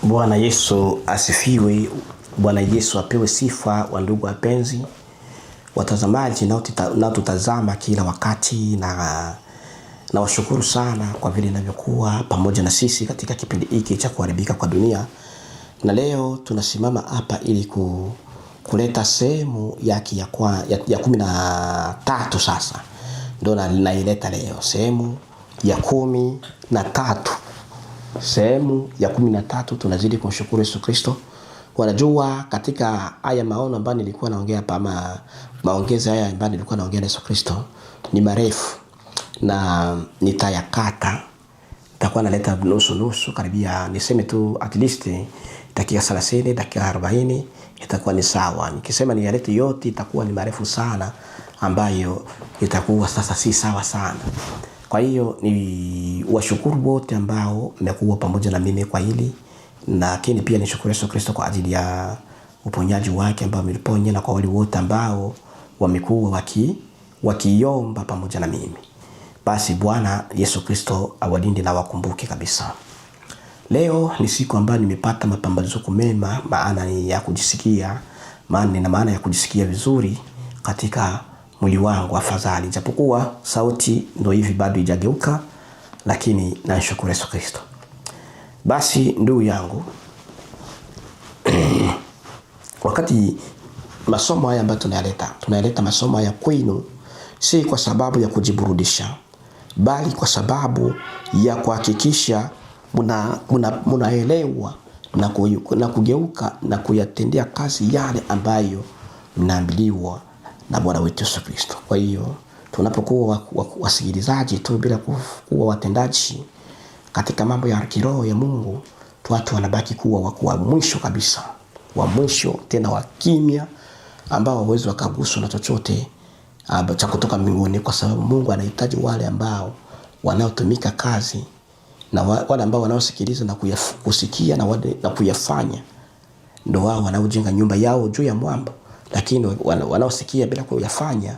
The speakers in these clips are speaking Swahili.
Bwana Yesu asifiwe. Bwana Yesu apewe sifa. Wa ndugu wapenzi watazamaji na tutazama kila wakati, na washukuru sana kwa vile ninavyokuwa pamoja na sisi katika kipindi hiki cha kuharibika kwa dunia. Na leo tunasimama hapa ili kuleta sehemu yake ya 13. Sasa ndio naileta leo sehemu ya 13. Sehemu ya 13. Tunazidi kumshukuru Yesu Kristo. Wanajua katika haya maono ambayo nilikuwa naongea hapa, maongezi haya ambayo nilikuwa naongea na Yesu Kristo ni marefu na nitayakata. Nitakuwa naleta nusu karibia, niseme tu at least dakika 30, dakika 40 itakuwa ni sawa. Nikisema niyalete yote itakuwa ni marefu sana, ambayo itakuwa sasa si sawa sana. Kwa hiyo ni washukuru wote ambao mmekuwa pamoja na mimi kwa hili, lakini pia nishukuru Yesu Kristo kwa ajili ya uponyaji wake ambao ameniponya, na kwa wale wote ambao wamekuwa wakiomba pamoja na mimi. Basi Bwana Yesu Kristo awalinde na wakumbuke kabisa. Leo ni siku ambayo nimepata mapambazuko mema, maana ya kujisikia, maana ya kujisikia vizuri katika mwili wangu afadhali, japokuwa sauti ndio hivi bado haijageuka, lakini nashukuru Yesu Kristo. Basi ndugu yangu, wakati masomo haya ambayo tunayaleta masomo haya kwenu, si kwa sababu ya kujiburudisha, bali kwa sababu ya kuhakikisha munaelewa na kugeuka na kuyatendea kazi yale ambayo mnaambiliwa na Bwana wetu Yesu Kristo. Kwa hiyo tunapokuwa wasikilizaji tu bila kuwa watendaji katika mambo ya kiroho ya Mungu, watu wanabaki kuwa wa mwisho kabisa, wa mwisho tena wa kimya, ambao hawawezi wakaguswa na chochote cha kutoka mbinguni, kwa sababu Mungu anahitaji wale ambao wanaotumika kazi, na wale ambao wanaosikiliza na kusikia na kuyafanya. Ndio wao wanaojenga nyumba yao juu ya mwamba. Lakini wanaosikia bila kuyafanya,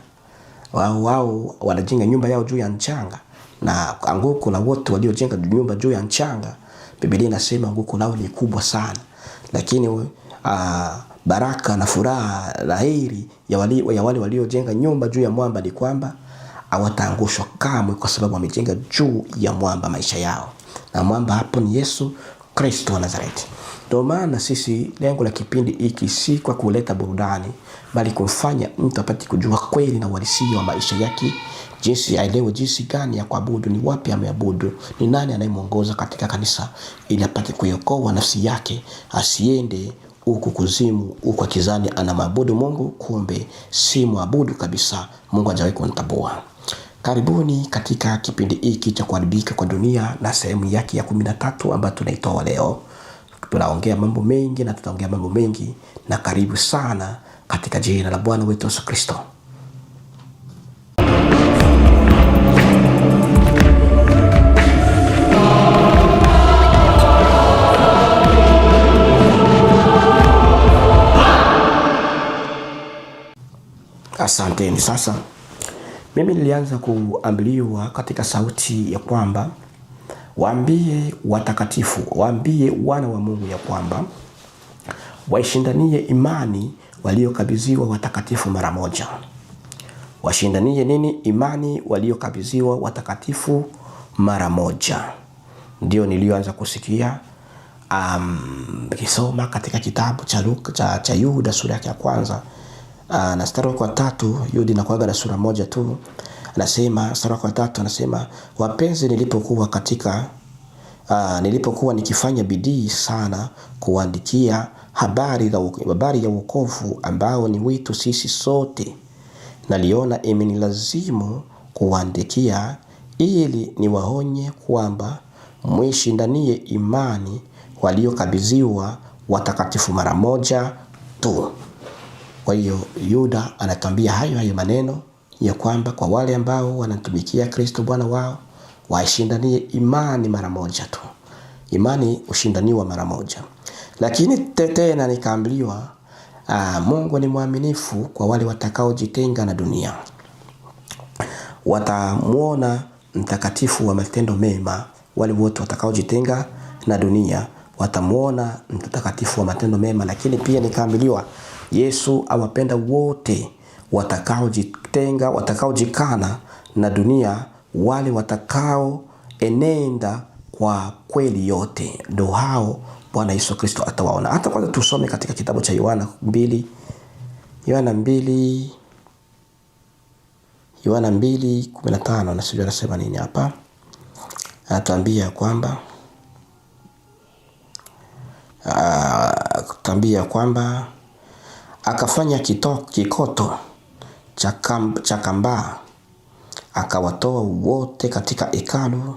wao wanajenga nyumba yao juu ya mchanga, na anguko la wote waliojenga nyumba juu ya mchanga, Biblia inasema anguko lao ni kubwa sana. Lakini baraka na furaha na heri ya wale waliojenga nyumba juu ya mwamba ni kwamba hawataangushwa kamwe, kwa sababu wamejenga juu ya mwamba maisha yao, na mwamba hapo ni Yesu Kristo wa Nazareti. Ndio maana sisi lengo la kipindi hiki si kwa kuleta burudani, bali kumfanya mtu apate kujua kweli na uhalisia wa maisha yake, jinsi aelewe jinsi gani ya kuabudu, ni wapi ameabudu, ni nani anayemuongoza katika kanisa, ili apate kuiokoa nafsi yake, asiende huku kuzimu, huku akizani anamwabudu Mungu, kumbe si muabudu kabisa. Mungu hajawahi kumtambua. Karibuni katika kipindi hiki cha kuharibika kwa dunia, na sehemu yake ya 13 ambayo tunaitoa leo. Tunaongea mambo mengi na tutaongea mambo mengi, na karibu sana katika jina la Bwana wetu Yesu Kristo. Asanteni. Sasa mimi nilianza kuambiwa katika sauti ya kwamba waambie watakatifu, waambie wana wa Mungu ya kwamba waishindanie imani waliokabidhiwa watakatifu mara moja. Washindanie nini? Imani waliokabidhiwa watakatifu mara moja. Ndio nilianza kusikia kisoma katika kitabu cha Yuda sura ya kwanza, na mstari wa 3. Yuda inakuwa na sura moja tu. Anasema mstari wa 3, anasema wapenzi, nilipokuwa nikifanya bidii sana kuandikia habari ya wokovu ambao ni wetu sisi sote, naliona imenilazimu kuandikia ili niwaonye kwamba mwishindanie imani waliokabidhiwa watakatifu mara moja tu. Kwa hiyo Yuda anatambia hayo maneno ya kwamba kwa wale ambao wanatumikia Kristo Bwana wao, waishindanie imani mara moja tu. Imani ushindaniwa mara moja. Lakini tena nikaambiwa Mungu ni mwaminifu kwa wale watakaojitenga na dunia. Watamuona mtakatifu wa matendo mema, wale wote watakaojitenga na dunia watamuona mtakatifu wa matendo mema. Lakini pia nikaambiwa Yesu awapenda wote watakaojitenga, watakaojikana na dunia, wale watakao enenda kwa kweli yote, ndio hao Bwana Yesu Kristo atawaona. Hata kwanza tusome katika kitabu cha Yohana 2:15 na sijui anasema nini hapa. Anatuambia kwamba akafanya kikoto cha kambaa, akawatoa wote katika hekalu,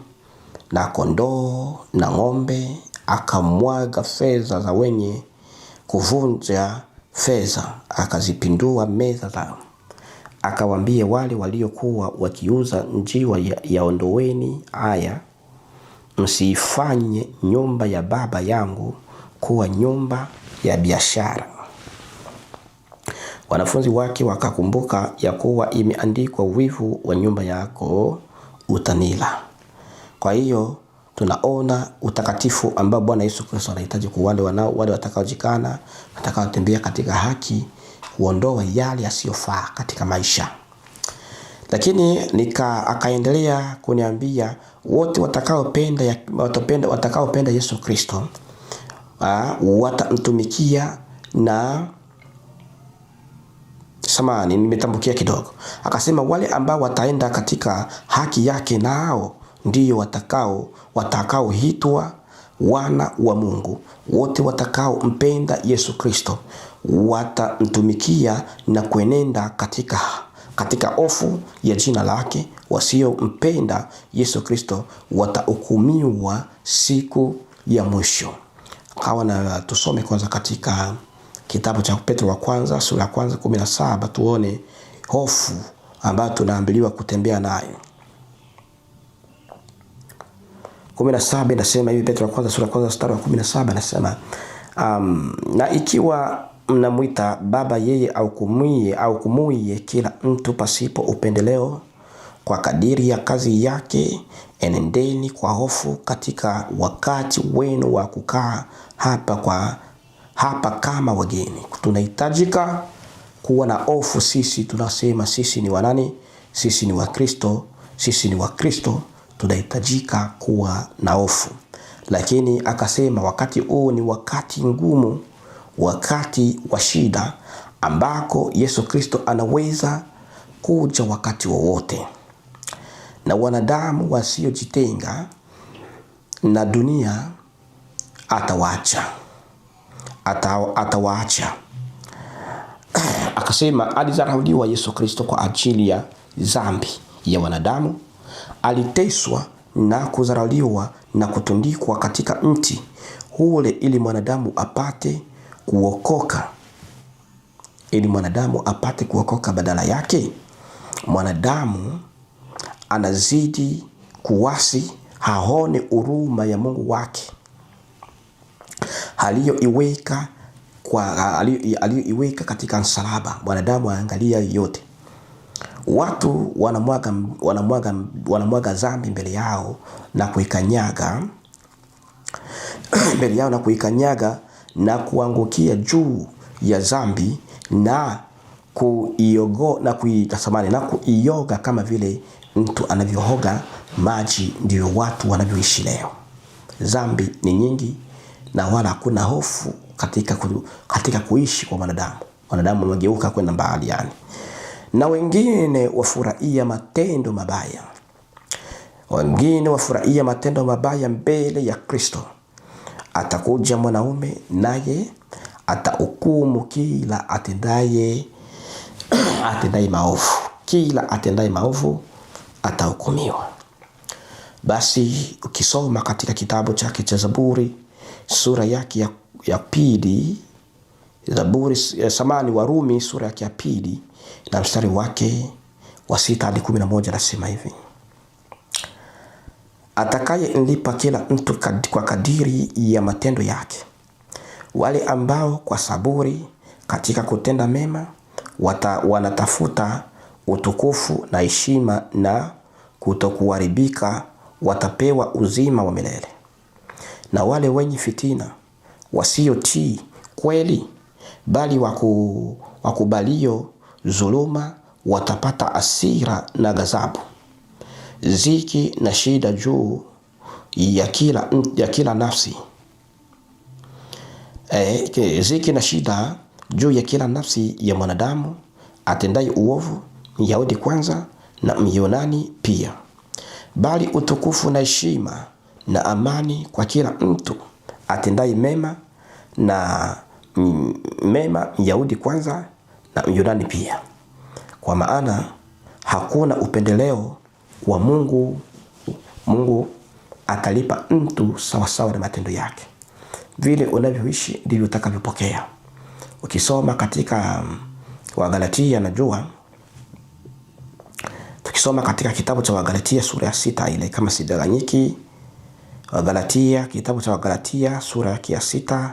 na kondoo na ng'ombe, akamwaga fedha za wenye kuvunja fedha, akazipindua meza zao. Akawaambia wale waliokuwa wakiuza njiwa, yaondoweni haya, msifanye nyumba ya Baba yangu kuwa nyumba ya biashara. Wanafunzi wake wakakumbuka ya kuwa imeandikwa, wivu wa nyumba yako utanila. Kwa hiyo tunaona utakatifu ambao Bwana Yesu Kristo anahitaji kwa wale watakaojikana, watakaotembea katika haki, kuondoa yale yasiyofaa katika maisha. Lakini akaendelea kuniambia wote watakaopenda Yesu Kristo watamtumikia. Na samani nimetambukia kidogo. Akasema wale ambao wataenda katika haki yake, nao ndio watakaoitwa wana wa Mungu. Wote watakaompenda Yesu Kristo watamtumikia na kuenenda katika hofu ya jina lake. Wasiompenda Yesu Kristo watahukumiwa siku ya mwisho. Na tusome kwanza katika kitabu cha Petro wa kwanza sura ya 17, tuone hofu ambayo tunaambiliwa kutembea nayo. 17 inasema hivi, Petro wa kwanza sura ya 1 mstari wa 17 inasema na ikiwa mnamuita Baba yeye ahukumuye kila mtu pasipo upendeleo, kwa kadiri ya kazi yake, enendeni kwa hofu katika wakati wenu wa kukaa hapa kama wageni. Tunahitajika kuwa na hofu. Sisi tunasema sisi ni wanani? Sisi ni Wakristo. Sisi ni Wakristo, tunahitajika kuwa na hofu. Lakini akasema wakati huu ni wakati ngumu, wakati wa shida, ambako Yesu Kristo anaweza kuja wakati wowote. Na wanadamu wasiojitenga na dunia atawaacha. Akasema alizarauliwa Yesu Kristo kwa ajili ya dhambi ya wanadamu. Aliteswa na kuzarauliwa na kutundikwa katika mti ule ili mwanadamu apate kuokoka. Badala yake mwanadamu anazidi kuasi, haone huruma ya Mungu wake aliyoiweka katika msalaba. Mwanadamu aangalia yote. Watu wanamwaga dhambi mbele yao na kuikanyaga na kuangukia juu ya dhambi na kuioga kama vile mtu anavyohoga maji. Ndio watu wanavyoishi leo. Dhambi ni nyingi na wala hakuna hofu katika kuishi kwa wanadamu. Wanadamu wamegeuka kwenda mbali yani. Na wengine wafurahia matendo mabaya mbele ya Kristo. Atakuja mwanaume, naye atahukumu kila atendaye maovu. Kila atendaye maovu atahukumiwa. Basi ukisoma katika kitabu chake cha Zaburi sura yake ya pili, Warumi sura yake ya pili na mstari wake wa 6 hadi 11 nasema hivi: atakayemlipa kila mtu kwa kadiri ya matendo yake. Wale ambao kwa saburi katika kutenda mema wanatafuta utukufu na heshima na kutokuharibika watapewa uzima wa milele. na wale wenye fitina wasiotii kweli, bali wakubalio dhuluma watapata hasira na ghadhabu. Ziki na shida juu ya kila nafsi. Ziki na shida juu ya kila nafsi ya mwanadamu atendaye uovu, Myahudi kwanza na Myunani pia. Bali utukufu na heshima na amani kwa kila mtu atendaye mema na Myahudi kwanza na Myunani pia. Kwa maana hakuna upendeleo wa Mungu. Mungu atalipa mtu sawasawa na matendo yake. Vile unavyoishi ndivyo utakavyopokea. Ukisoma katika Wagalatia, najua tukisoma katika kitabu cha Wagalatia sura ya 6 ile, kama sidanganyiki, Wagalatia, kitabu cha Wagalatia sura ya 6,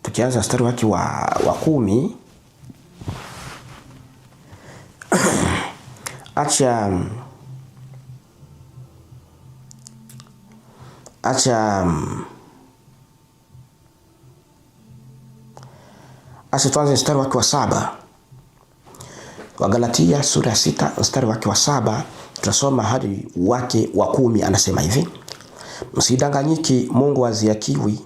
tukianza mstari wake wa 10. Acha tuanze mstari wake wa 7. Wagalatia sura ya 6 mstari wake wa 7, tutasoma hadi wake wa 10. Anasema hivi: msidanganyiki, Mungu haziakiwi,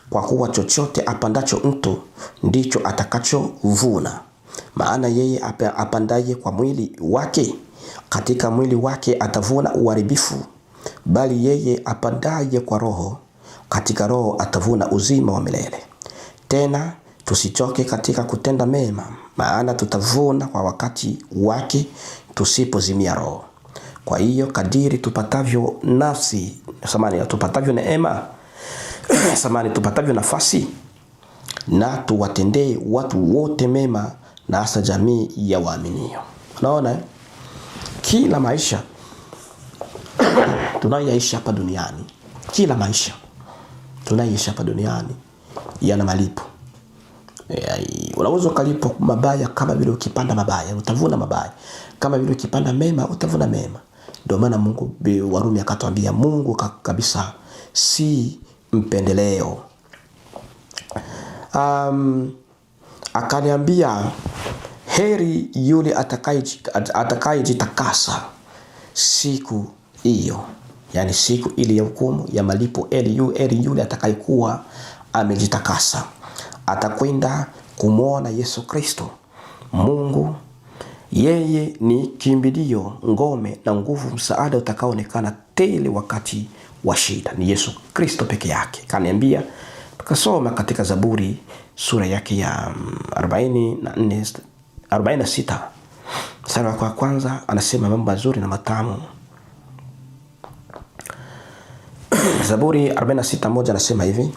kwa kuwa chochote apandacho mtu ndicho atakachovuna. Maana yeye apandaye kwa mwili wake, katika mwili wake atavuna uharibifu, bali yeye apandaye kwa Roho, katika Roho atavuna uzima wa milele. Tena tusichoke katika kutenda mema, maana tutavuna kwa wakati wake tusipozimia roho. Kwa hiyo kadiri tupatavyo neema tupatavyo nafasi, na tuwatendee watu wote mema, na hasa jamii ya waaminio. Unaona, kila maisha tunayoishi hapa duniani, kila maisha tunayoishi hapa duniani yana malipo. Unaweza kulipwa mabaya, kama vile ukipanda mabaya utavuna mabaya, kama vile ukipanda mema utavuna mema. Ndio maana Mungu, Warumi akatuambia, Mungu kabisa si mpendeleo. Akaniambia, heri yule atakayejitakasa siku hiyo, yani siku ile ya hukumu ya malipo. Heri yule atakayekuwa amejitakasa, atakwenda kumwona Yesu Kristo. Mungu yeye ni kimbilio, ngome na nguvu, msaada utakaoonekana tele wakati wa shida. Ni Yesu Kristo peke yake. Kaniambia, tukasoma katika Zaburi sura yake ya 46 mstari wa kwanza, anasema mambo mazuri na matamu. Zaburi 46:1 anasema hivi: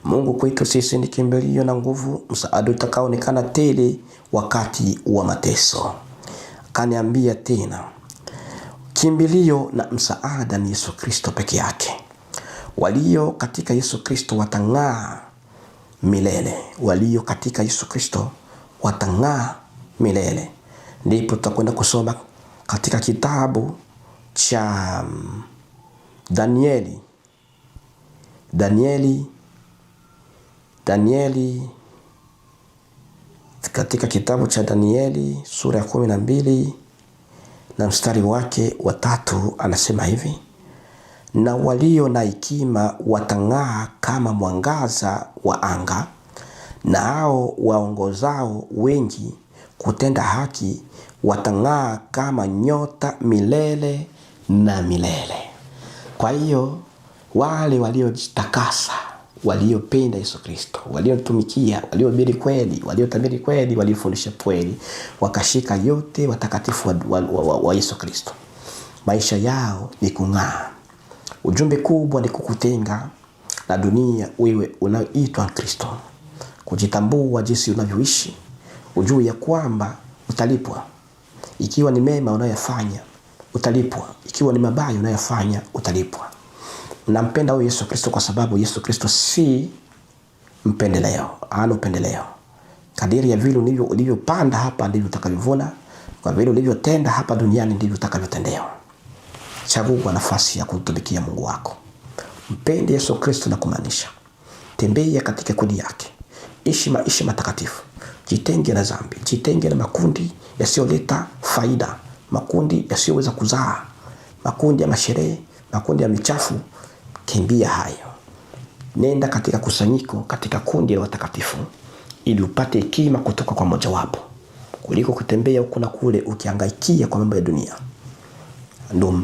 Mungu kwetu sisi ni kimbilio na nguvu, msaada utakaoonekana tele wakati wa mateso. Kaniambia tena, kimbilio na msaada ni Yesu Kristo peke yake. Walio katika Yesu Kristo watang'aa milele. Walio katika Yesu Kristo watang'aa milele. Ndipo tutakwenda kusoma katika kitabu cha Danieli, katika kitabu cha Danieli sura ya 12 na mstari wake wa 3, anasema hivi: na walio na hekima watang'aa kama mwangaza wa anga, na hao waongozao wengi kutenda haki watang'aa kama nyota milele na milele. Kwa hiyo wale waliojitakasa, waliopenda Yesu Kristo, waliotumikia, waliohubiri kweli, waliotabiri kweli, waliofundisha kweli, wakashika yote watakatifu wa Yesu Kristo, maisha yao ni kung'aa. Ujumbe kubwa ni kukutenga na dunia, wewe unaitwa Kristo, kujitambua jinsi unavyoishi, ujue ya kwamba utalipwa. Ikiwa ni mema unayofanya utalipwa, ikiwa ni mabaya unayofanya utalipwa. Nampenda huyu Yesu Kristo kwa sababu Yesu Kristo si mpendeleo, hana upendeleo. Kadiri ya vile ulivyopanda hapa ndivyo utakavyovuna, kwa vile ulivyotenda hapa duniani ndivyo utakavyotendewa. Chagua nafasi ya kumtumikia Mungu wako. Mpende Yesu Kristo na kumaanisha. Tembea katika kweli yake. Ishi maisha matakatifu. Jitenge na dhambi. Jitenge na makundi yasiyoleta faida. Makundi yasiyoweza kuzaa. Makundi ya masherehe. Makundi ya michafu. Kimbia hayo. Nenda katika kusanyiko, katika kundi la watakatifu, ili upate hekima kutoka kwa mmoja wapo, kuliko kutembea huko na kule ukihangaikia kwa mambo ya dunia. Ndio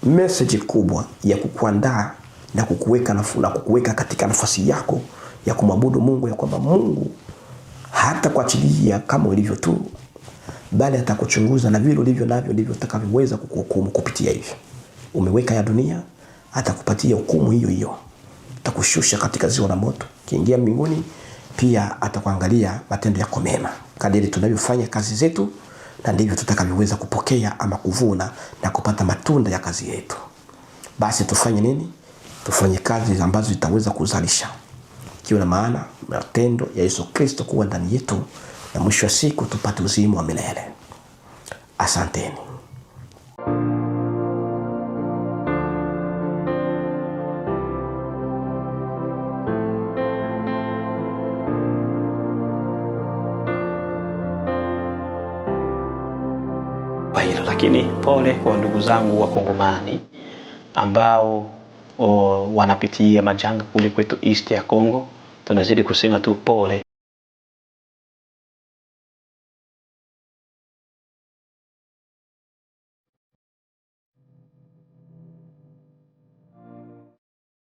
message kubwa ya kukuandaa na kukuweka katika nafasi yako ya kumwabudu Mungu, ya kwamba Mungu hata kuachilia kama ulivyo tu, bali atakuchunguza na vile ulivyo navyo ndivyo utakavyoweza kukuhukumu kupitia hivyo. Umeweka ya dunia, atakupatia hukumu hiyo hiyo. Atakushusha katika ziwa la moto. Kiingia mbinguni, pia atakuangalia matendo yako mema. Kadiri tunavyofanya kazi zetu, na ndivyo tutakavyoweza kupokea ama kuvuna na kupata matunda ya kazi yetu. Basi tufanye nini? Tufanye kazi ambazo zitaweza kuzalisha, ikiwa na maana matendo ya Yesu Kristo kuwa ndani yetu, na mwisho wa siku tupate uzima wa milele. Asanteni. Lakini pole kwa ndugu zangu wa Kongomani ambao wanapitia majanga kule kwetu East ya Kongo. Tunazidi kusema tu pole.